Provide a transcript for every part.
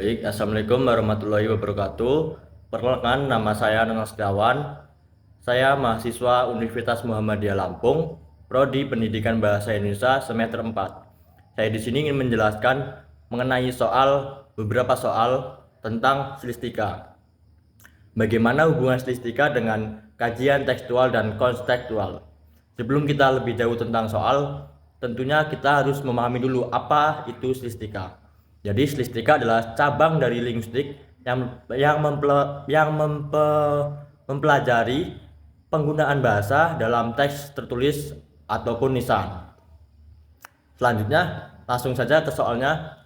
Baik, Assalamualaikum warahmatullahi wabarakatuh. Perkenalkan, nama saya Nonong Setiawan. Saya mahasiswa Universitas Muhammadiyah Lampung, Prodi Pendidikan Bahasa Indonesia semester 4. Saya di sini ingin menjelaskan mengenai beberapa soal tentang stilistika. Bagaimana hubungan stilistika dengan kajian tekstual dan kontekstual? Sebelum kita lebih jauh tentang soal, tentunya kita harus memahami dulu apa itu stilistika. Jadi stilistika adalah cabang dari linguistik yang mempelajari penggunaan bahasa dalam teks tertulis ataupun lisan. Selanjutnya, langsung saja ke soalnya.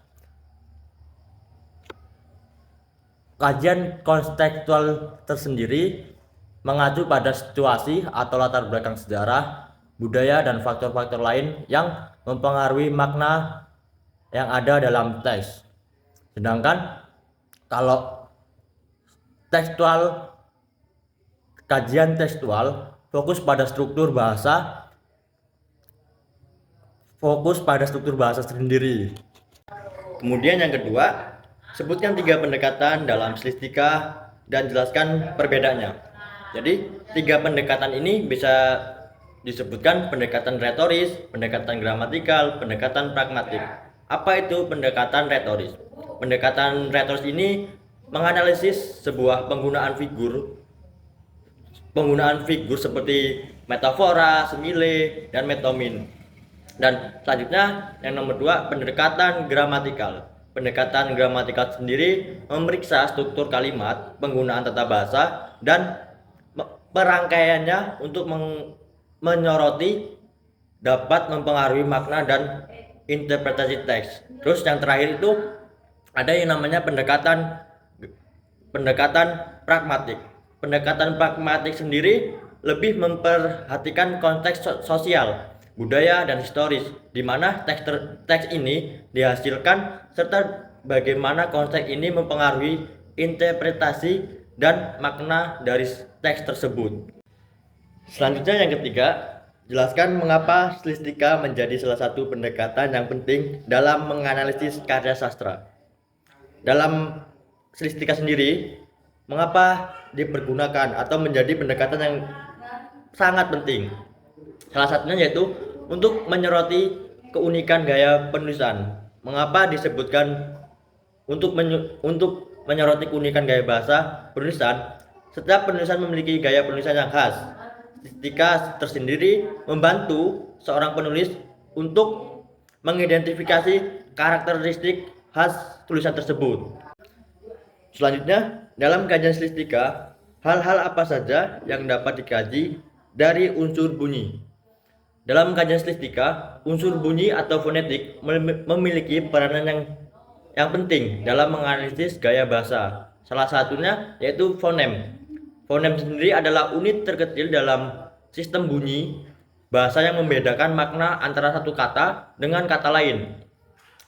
Kajian kontekstual tersendiri mengacu pada situasi atau latar belakang sejarah, budaya, dan faktor-faktor lain yang mempengaruhi makna yang ada dalam teks. Sedangkan kalau kajian tekstual fokus pada struktur bahasa sendiri. Kemudian yang kedua, sebutkan 3 pendekatan dalam stilistika dan jelaskan perbedaannya. Jadi 3 pendekatan ini bisa disebutkan pendekatan retoris, pendekatan gramatikal, pendekatan pragmatik. Apa itu pendekatan retoris? Pendekatan retoris ini menganalisis sebuah penggunaan figur seperti metafora, simile, dan metonim. Dan selanjutnya yang nomor 2, pendekatan gramatikal. Pendekatan gramatikal sendiri memeriksa struktur kalimat, penggunaan tata bahasa, dan perangkaiannya untuk menyoroti dapat mempengaruhi makna dan interpretasi teks. Terus yang terakhir itu ada yang namanya pendekatan pragmatik. Pendekatan pragmatik sendiri lebih memperhatikan konteks sosial, budaya, dan historis, di mana teks ini dihasilkan serta bagaimana konteks ini mempengaruhi interpretasi dan makna dari teks tersebut. Selanjutnya yang ketiga, jelaskan mengapa stilistika menjadi salah satu pendekatan yang penting dalam menganalisis karya sastra. Dalam stilistika sendiri, mengapa dipergunakan atau menjadi pendekatan yang sangat penting? Salah satunya yaitu untuk menyoroti keunikan gaya penulisan. Mengapa disebutkan untuk menyoroti keunikan gaya bahasa penulisan? Setiap penulisan memiliki gaya penulisan yang khas. Stilistika tersendiri membantu seorang penulis untuk mengidentifikasi karakteristik khas tulisan tersebut. Selanjutnya, dalam kajian stilistika, hal-hal apa saja yang dapat dikaji dari unsur bunyi? Dalam kajian stilistika, unsur bunyi atau fonetik memiliki peranan yang penting dalam menganalisis gaya bahasa. Salah satunya yaitu fonem. Fonem sendiri adalah unit terkecil dalam sistem bunyi bahasa yang membedakan makna antara satu kata dengan kata lain.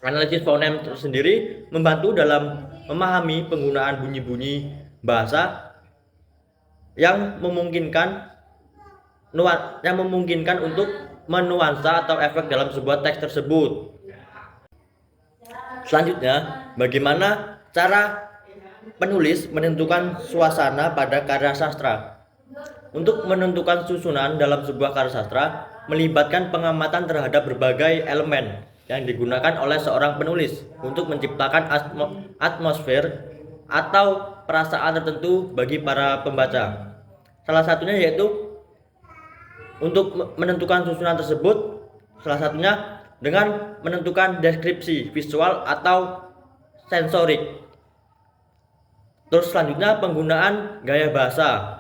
Analisis fonem sendiri membantu dalam memahami penggunaan bunyi-bunyi bahasa yang memungkinkan untuk menuansa atau efek dalam sebuah teks tersebut. Selanjutnya, bagaimana cara penulis menentukan suasana pada karya sastra? Untuk menentukan susunan dalam sebuah karya sastra melibatkan pengamatan terhadap berbagai elemen yang digunakan oleh seorang penulis untuk menciptakan atmosfer atau perasaan tertentu bagi para pembaca. Salah satunya yaitu untuk menentukan susunan tersebut, salah satunya dengan menentukan deskripsi visual atau sensorik. Terus selanjutnya penggunaan gaya bahasa.